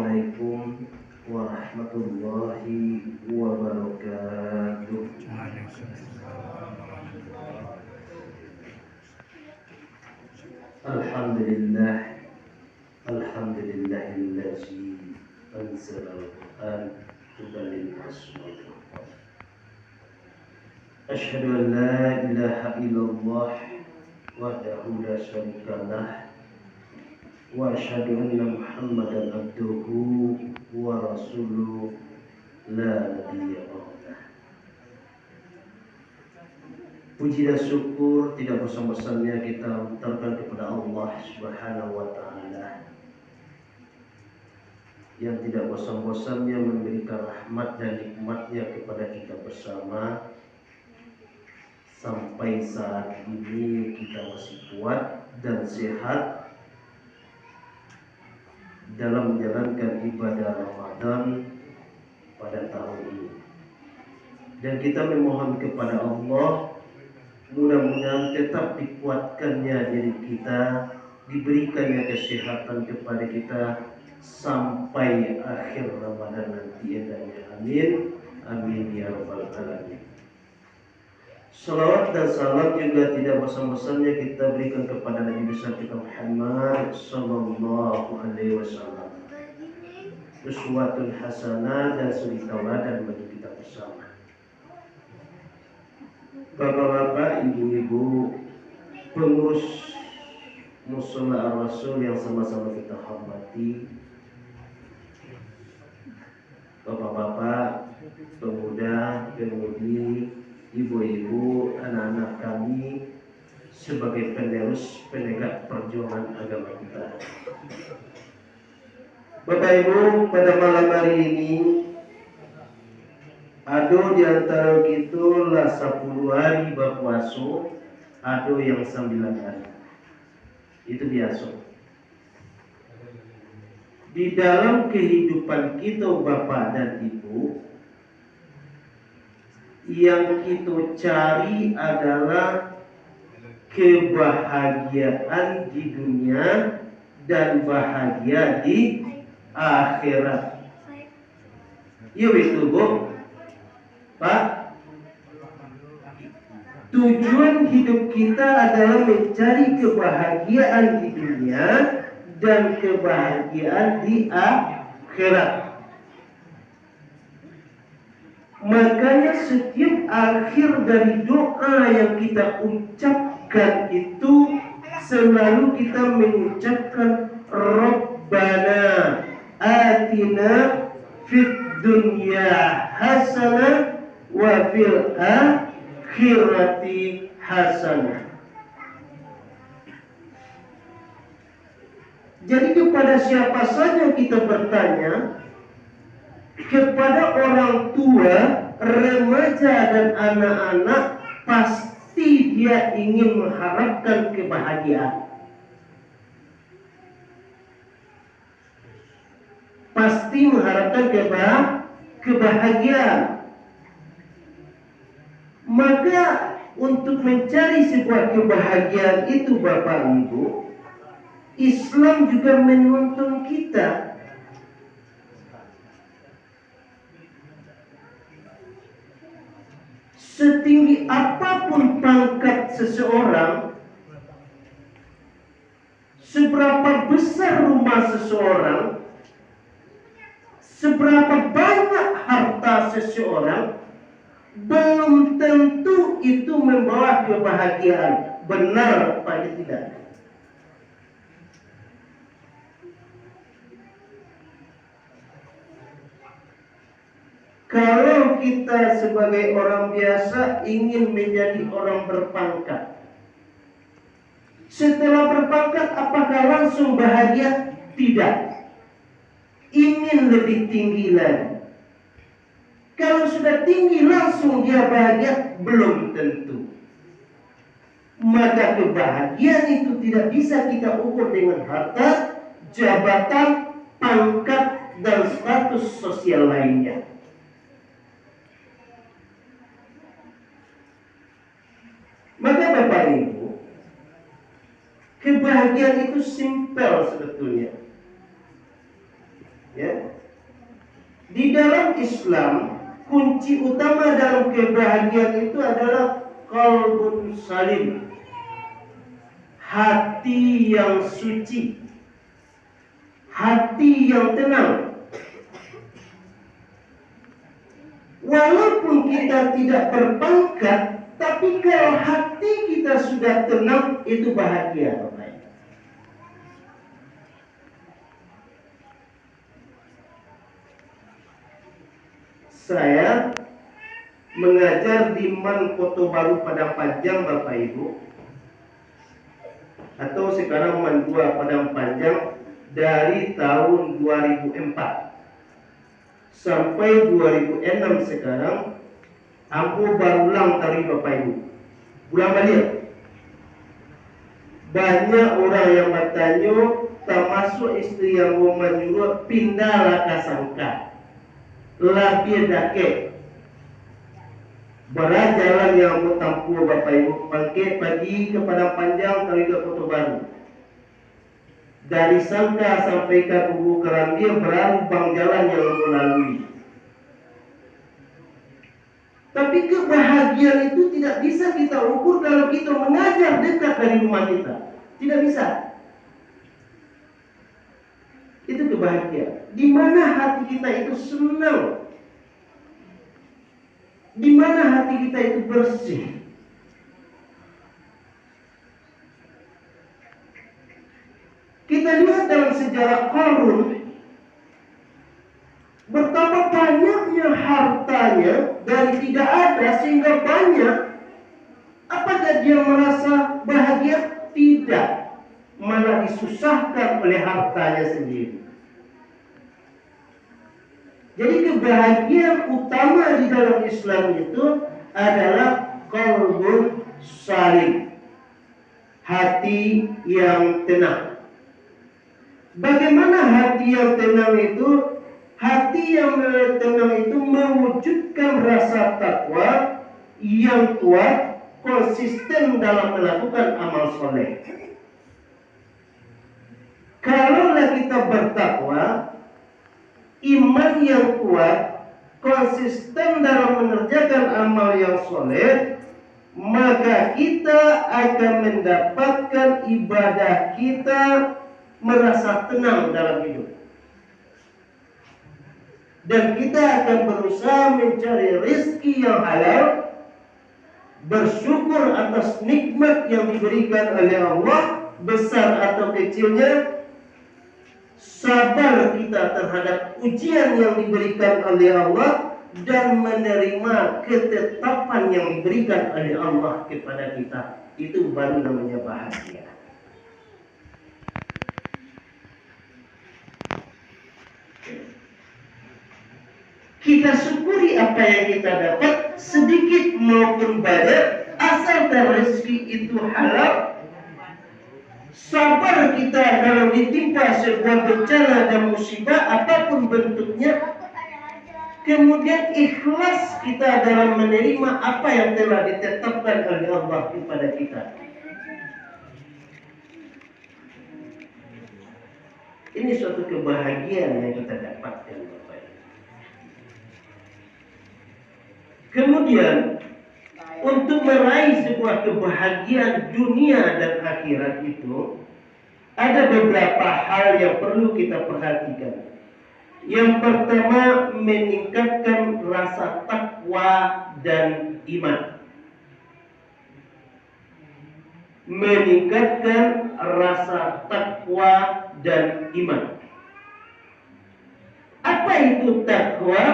Assalamualaikum warahmatullahi wabarakatuh. Alhamdulillah, alhamdulillahillazi anzalal Qur'an hudan lil muslimin. Asyhadu an la ilaha illallah wahdahu la syarika lah wa asyhadu anna Muhammadan abduhu wa rasuluhu la nabiyya ba'dah. Puji dan syukur tidak bosan-bosannya kita ucapkan kepada Allah Subhanahu wa taala yang tidak bosan-bosannya memberikan rahmat dan nikmatnya kepada kita bersama sampai saat ini kita masih kuat dan sehat dalam menjalankan ibadah Ramadan pada tahun ini. Dan kita memohon kepada Allah, mudah-mudahan tetap dikuatkannya diri kita, diberikannya kesehatan kepada kita sampai akhir Ramadan nanti edanya. Amin. Amin ya rabbal alamin. Salawat dan salam juga tidak bosan-bosannya kita berikan kepada Nabi besar kita Muhammad sallallahu alaihi wasallam. Uswatun hasanah dan suri tauladan bagi kita bersama. Bapak-bapak, ibu-ibu, pengurus Mushola Ar-Rasul yang sama-sama kita hormati, bapak-bapak, pemuda, pemudi, ibu-ibu, anak-anak kami sebagai penerus penegak perjuangan agama kita. Bapak Ibu, pada malam hari ini ado di antara kita lah 10 hari berpuasa, ado yang 9 hari. Itu biasa. Di dalam kehidupan kita Bapak dan Ibu, yang kita cari adalah kebahagiaan di dunia dan bahagia di akhirat. Iya itu Bu, Pak. Tujuan hidup kita adalah mencari kebahagiaan di dunia dan kebahagiaan di akhirat. Makanya setiap akhir dari doa yang kita ucapkan itu selalu kita mengucapkan Rabbana atina fid dunya hasanah wa fil akhirati hasanah. Jadi kepada siapa saja kita bertanya, kepada orang tua, remaja dan anak-anak, pasti dia ingin mengharapkan kebahagiaan. Pasti mengharapkan kebahagiaan. Maka untuk mencari sebuah kebahagiaan itu Bapak Ibu, Islam juga menuntun kita setinggi apapun pangkat seseorang, seberapa besar rumah seseorang, seberapa banyak harta seseorang, belum tentu itu membawa kebahagiaan. Benar apa tidak? Kalau kita sebagai orang biasa ingin menjadi orang berpangkat, setelah berpangkat apakah langsung bahagia? Tidak. Ingin lebih tinggi lagi. Kalau sudah tinggi langsung dia bahagia? Belum tentu. Maka kebahagiaan itu tidak bisa kita ukur dengan harta, jabatan, pangkat, dan status sosial lainnya. Maka Bapak Ibu, kebahagiaan itu simpel sebetulnya. Ya. Di dalam Islam, kunci utama dalam kebahagiaan itu adalah qalbun salim, hati yang suci, hati yang tenang. Walaupun kita tidak berpangkat, tapi kalau hati kita sudah tenang, itu bahagia. Saya mengajar di Man Kota Baru Padang Panjang, Bapak Ibu, atau sekarang Man 2 Padang Panjang, dari tahun 2004 sampai 2006 sekarang. Aku baru ulang tadi, Bapak Ibu, ulang balik. Banyak orang yang bertanya, termasuk istri yang mau menyuruh pindahlah ke sangka lapir dake berat jalan yang mau tempuh, Bapak Ibu, pagi ke Padang Panjang kali ke Kota Baru. Dari Sangka sampai ke Kubu Kerambir berambang jalan yang melalui. Tapi kebahagiaan itu tidak bisa kita ukur kalau kita mengajar dekat dari rumah kita. Tidak bisa. Itu kebahagiaan. Di mana hati kita itu senang. Di mana hati kita itu bersih. Kita lihat dalam sejarah Qarun, betapa banyaknya hartanya dari tidak ada sehingga banyak. Apakah dia merasa bahagia? Tidak, malah disusahkan oleh hartanya sendiri. Jadi kebahagiaan utama di dalam Islam itu adalah qalbun salim, hati yang tenang. Bagaimana hati yang tenang itu? Hati yang tenang itu mewujudkan rasa takwa yang kuat, konsisten dalam melakukan amal soleh. Kalaulah kita bertakwa, iman yang kuat, konsisten dalam mengerjakan amal yang soleh, maka kita akan mendapatkan ibadah kita merasa tenang dalam hidup. Dan kita akan berusaha mencari rezeki yang halal, bersyukur atas nikmat yang diberikan oleh Allah, besar atau kecilnya, sabar kita terhadap ujian yang diberikan oleh Allah, dan menerima ketetapan yang diberikan oleh Allah kepada kita. Itu baru namanya bahagia. Kita syukuri apa yang kita dapat, sedikit maupun banyak, asal rezeki itu halal. Sabar kita dalam ditimpa sebuah bencana dan musibah apapun bentuknya. Kemudian ikhlas kita dalam menerima apa yang telah ditetapkan oleh Allah kepada kita. Ini suatu kebahagiaan yang kita dapatkan, Bapak Ibu. Kemudian untuk meraih sebuah kebahagiaan dunia dan akhirat itu ada beberapa hal yang perlu kita perhatikan. Yang pertama, meningkatkan rasa takwa dan iman. Meningkatkan rasa takwa dan iman. Apa itu takwa?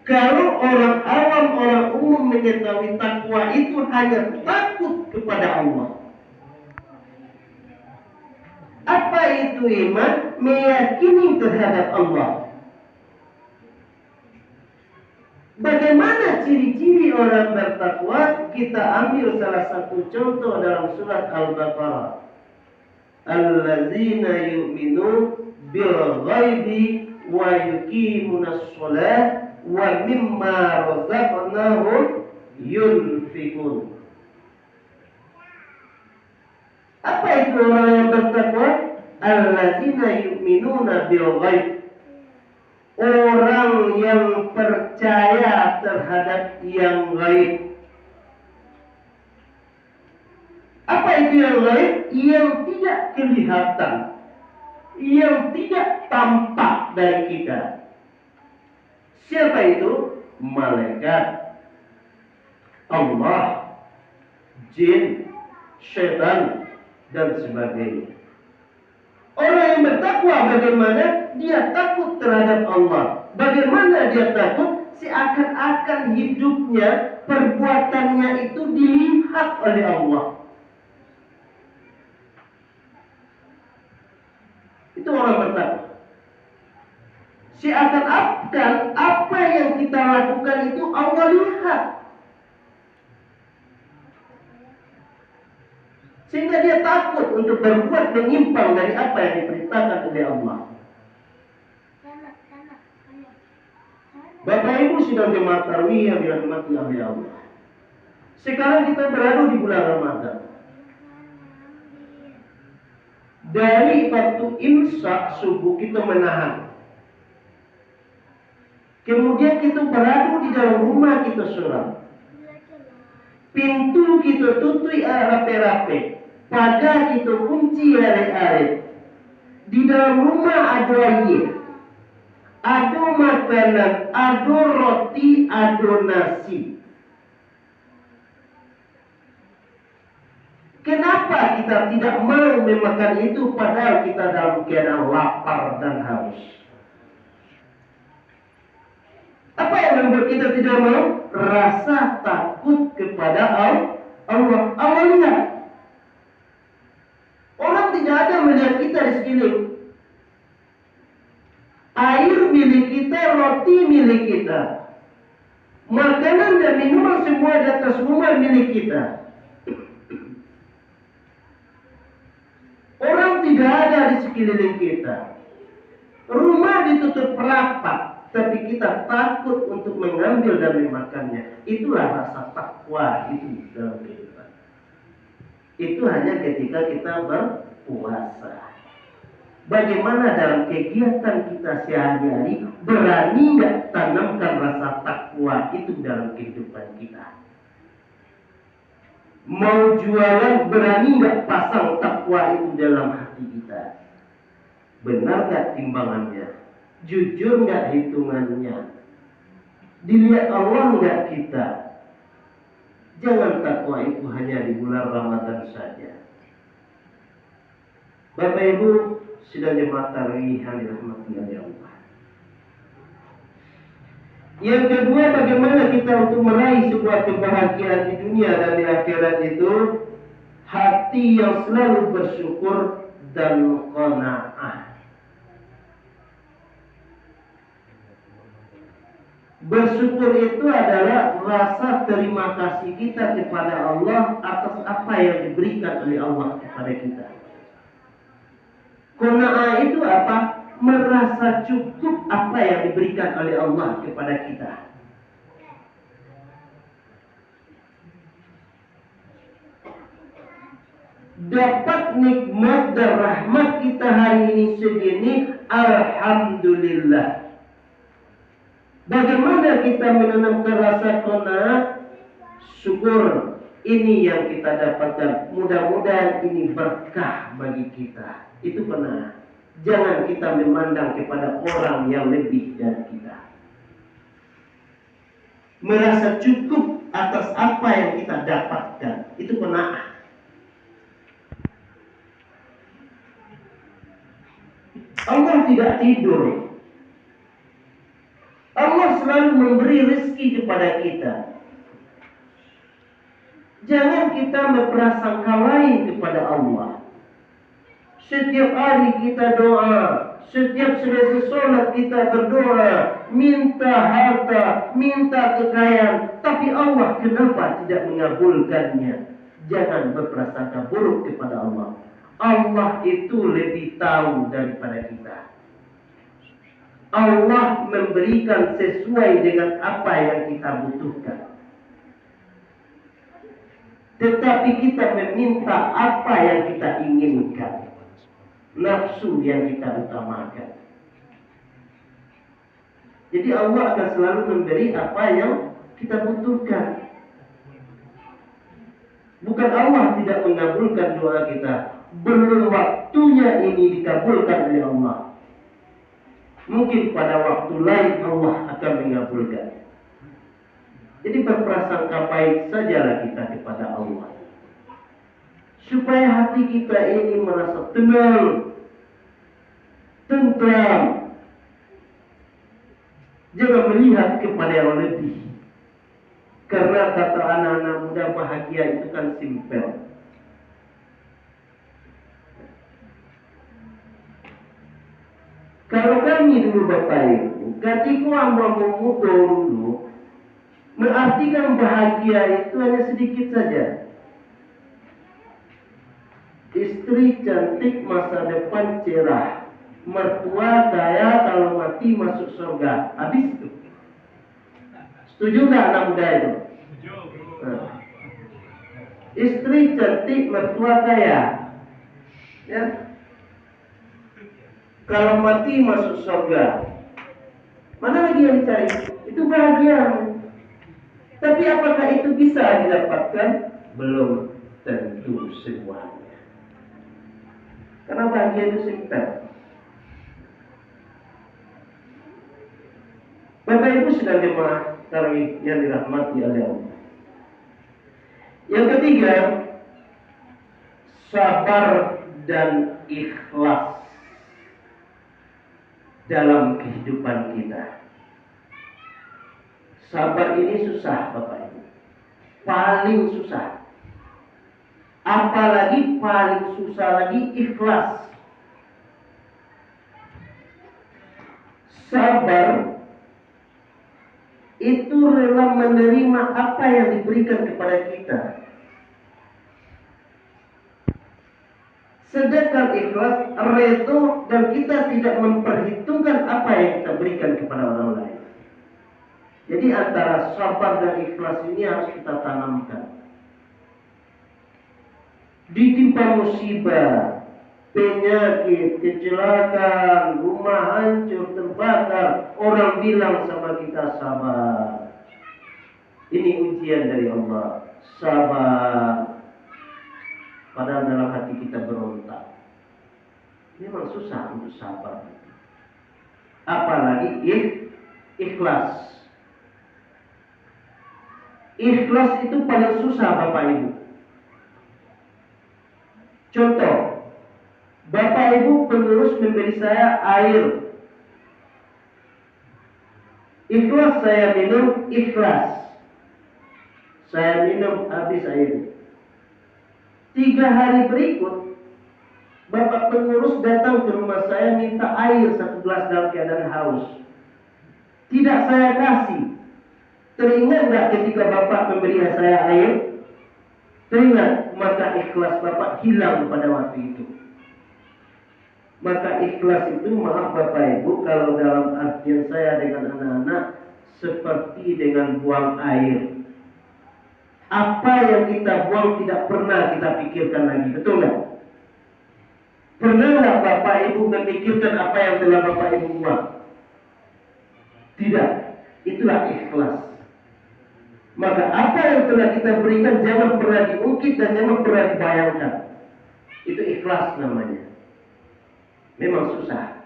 Kalau orang awam, orang umum mengetahui takwa itu hanya takut kepada Allah. Apa itu iman? Meyakini terhadap Allah. Bagaimana ciri-ciri orang bertakwa? Kita ambil salah satu contoh dalam surat Al-Baqarah. Allazina yu'minu bil ghaibi wa yuqimunas shalah wa mimma razaqnahum yunfikun. Apa itu orang yang bertakwa? Allazina yu'minuna bil ghaib. yang percaya terhadap yang gaib. Apa itu yang gaib? Yang tidak kelihatan, yang tidak tampak dari kita. Siapa itu? Malaikat, Allah, jin, syaitan, dan sebagainya. Orang yang bertakwa bagaimana? Dia takut terhadap Allah. Bagaimana dia takut? Seakan-akan hidupnya, perbuatannya itu dilihat oleh Allah. Itu orang bertakwa. Seakan-akan apa yang kita lakukan itu Allah lihat. Sehingga dia takut untuk berbuat menyimpang dari apa yang diperintahkan oleh Allah. Bapak Ibu sidang jemaat tarawih yang dirahmati oleh Allah. Sekarang kita berada di bulan Ramadan. Dari waktu imsak subuh kita menahan. Kemudian kita berada di dalam rumah kita seorang. Pintu kita tutup rapi-rapi. Pagar kita kunci are-are. Di dalam rumah ada air, ada makanan, ada roti, ada nasi. Kenapa kita tidak mau memakan itu padahal kita dalam keadaan lapar dan haus? Apa yang membuat kita tidak mau? Rasa takut kepada Allah. Allah lihat. Orang tidak ada melihat kita di sekeliling. Air milik kita, roti milik kita. Makanan dan minuman semua di atas rumah milik kita. Orang tidak ada di sekeliling kita. Rumah ditutup rapat, tapi kita takut untuk mengambil dan memakannya. Itulah rasa takwa itu dalam kehidupan. Itu hanya ketika kita berpuasa. Bagaimana dalam kegiatan kita sehari-hari berani nggak tanamkan rasa takwa itu dalam kehidupan kita? Mau jualan berani nggak pasang takwa itu dalam hati kita? Benar nggak timbangannya? Jujur nggak hitungannya? Dilihat Allah nggak kita? Jangan takwa itu hanya di bulan Ramadan saja. Bapak Ibu sidang jemaat tarawih yang dirahmati oleh Allah. Yang kedua, bagaimana kita untuk meraih sebuah kebahagiaan di dunia dan di akhirat itu? Hati yang selalu bersyukur dan qanaah. Bersyukur itu adalah rasa terima kasih kita kepada Allah atas apa yang diberikan oleh Allah kepada kita. Qanaah itu apa? Merasa cukup apa yang diberikan oleh Allah kepada kita. Dapat nikmat dan rahmat kita hari ini segini, alhamdulillah. Bagaimana kita menanamkan rasa qanaah? Syukur, ini yang kita dapatkan. Mudah-mudahan ini berkah bagi kita. Itu qanaah. Jangan kita memandang kepada orang yang lebih dari kita. Merasa cukup atas apa yang kita dapatkan. Itu qanaah. Allah tidak tidur. Allah selalu memberi rezeki kepada kita. Jangan kita memprasangka lain kepada Allah. Setiap hari kita doa, setiap selesai sholat kita berdoa, minta harta, minta kekayaan, tapi Allah kenapa tidak mengabulkannya? Jangan berprasangka buruk kepada Allah. Allah itu lebih tahu daripada kita. Allah memberikan sesuai dengan apa yang kita butuhkan. Tetapi kita meminta apa yang kita inginkan. Nafsu yang kita utamakan. Jadi Allah akan selalu memberi apa yang kita butuhkan. Bukan Allah tidak mengabulkan doa kita, belum waktunya ini dikabulkan oleh Allah. Mungkin pada waktu lain Allah akan mengabulkan. Jadi berprasangka baik sajalah kita kepada Allah, supaya hati kita ini merasa tenang, tentram. Jangan melihat kepada yang lebih. Karena kata anak-anak muda, bahagia itu kan simpel. Kalau kami dulu Bapak Ibu, ketika hamba muda dulu, mengartikan bahagia itu hanya sedikit saja. Istri cantik, masa depan cerah, mertua kaya, kalau mati masuk surga. Habis itu. Setuju nggak anak muda itu? Nah. Istri cantik, mertua kaya, ya. Kalau mati masuk surga. Mana lagi yang dicari? Itu bahagia. Tapi apakah itu bisa didapatkan? Belum tentu semuanya. Karena bahagia itu simpel. Bapak Ibu sedang jemaah tarawih yang dirahmati oleh Allah. Yang ketiga, sabar dan ikhlas dalam kehidupan kita. Sabar ini susah Bapak Ibu, paling susah. Apalagi paling susah lagi ikhlas. Sabar itu rela menerima apa yang diberikan kepada kita. Sedangkan ikhlas redha dan kita tidak memperhitungkan apa yang kita berikan kepada orang lain. Jadi antara sabar dan ikhlas ini harus kita tanamkan. Ditimpa musibah, penyakit, kecelakaan, rumah hancur, terbakar, orang bilang sama kita sabar. Ini ujian dari Allah. Sabar. Padahal dalam hati kita berontak. Memang susah untuk sabar. Apalagi ikhlas. Ikhlas itu paling susah Bapak Ibu. Contoh, Bapak Ibu pengurus memberi saya air. Ikhlas saya minum, ikhlas. Saya minum habis air. 3 hari berikut, Bapak pengurus datang ke rumah saya minta air 1 gelas dalam keadaan haus. Tidak saya kasih. Teringat nggak ketika Bapak memberi saya air? Teringat, maka ikhlas Bapak hilang pada waktu itu. Maka ikhlas itu, maaf Bapak Ibu, kalau dalam artian saya dengan anak-anak, seperti dengan buang air. Apa yang kita buang tidak pernah kita pikirkan lagi, betul nggak? Pernahlah Bapak Ibu memikirkan apa yang telah Bapak Ibu buang? Tidak, itulah ikhlas. Maka apa yang telah kita berikan jangan pernah diungkit dan jangan pernah dibayangkan. Itu ikhlas namanya. Memang susah,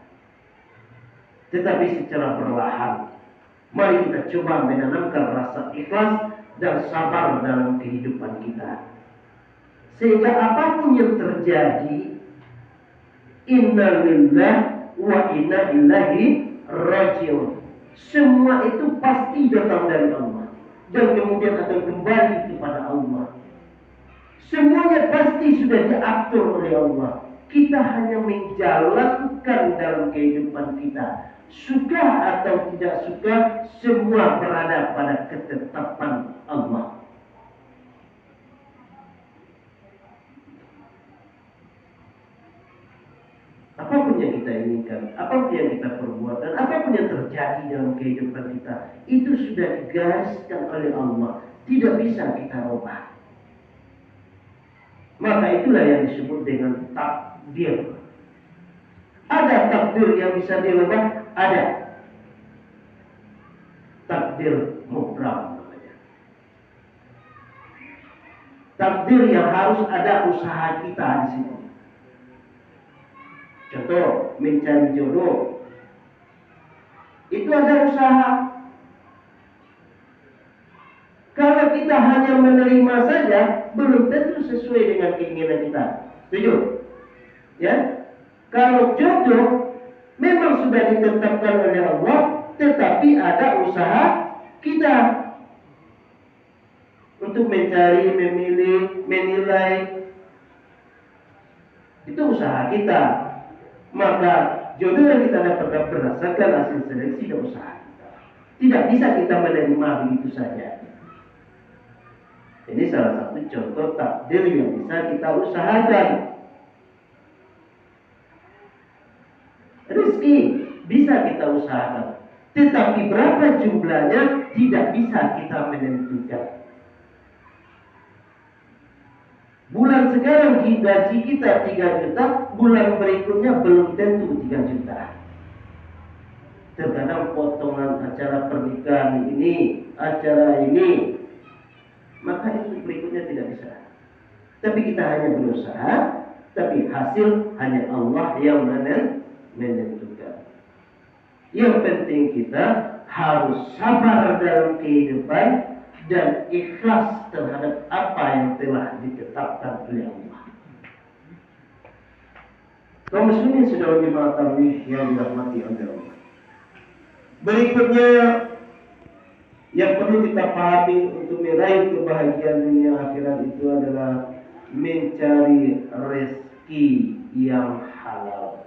tetapi secara perlahan mari kita coba menanamkan rasa ikhlas dan sabar dalam kehidupan kita, sehingga apapun yang terjadi, inna lillah wa inna ilaihi rajiun, semua itu pasti datang dari Allah dan kemudian akan kembali kepada Allah. Semuanya pasti sudah diatur oleh Allah. Kita hanya menjalankan dalam kehidupan kita. Suka atau tidak suka, semua berada pada ketetapan Allah. Apapun yang kita inginkan, apapun yang kita perbuat, dan apapun yang terjadi dalam kehidupan kita, itu sudah digariskan oleh Allah. Tidak bisa kita ubah. Maka itulah yang disebut dengan takdir. Ada takdir yang bisa dirubah? Ada. takdir mubram namanya. Takdir yang harus ada usaha kita di situ. Contoh, mencari jodoh. Itu ada usaha. Kalau kita hanya menerima saja, belum tentu sesuai dengan keinginan kita. Setuju? Ya? Kalau jodoh memang sudah ditetapkan oleh Allah, tetapi ada usaha kita untuk mencari, memilih, menilai. Itu usaha kita. Maka jodoh yang kita dapatkan berdasarkan hasil seleksi dan usaha kita. Tidak bisa kita menerima begitu saja. Ini salah satu contoh takdir yang bisa kita usahakan. Rezeki bisa kita usahakan, tetapi berapa jumlahnya tidak bisa kita menentukan. Bulan sekarang gaji kita 3 juta, bulan berikutnya belum tentu 3 juta. Terkadang potongan acara pernikahan ini, acara ini, maka itu berikutnya tidak bisa. Tapi kita hanya berusaha, tapi hasil hanya Allah yang menentukan. Yang penting kita harus sabar dalam kehidupan dan ikhlas terhadap apa yang telah ditetapkan oleh Allah. Kaum muslimin saudara jemaah tarawih yang dirahmati oleh Allah. Berikutnya yang perlu kita pahami untuk meraih kebahagiaan dunia akhirat itu adalah mencari rezeki yang halal.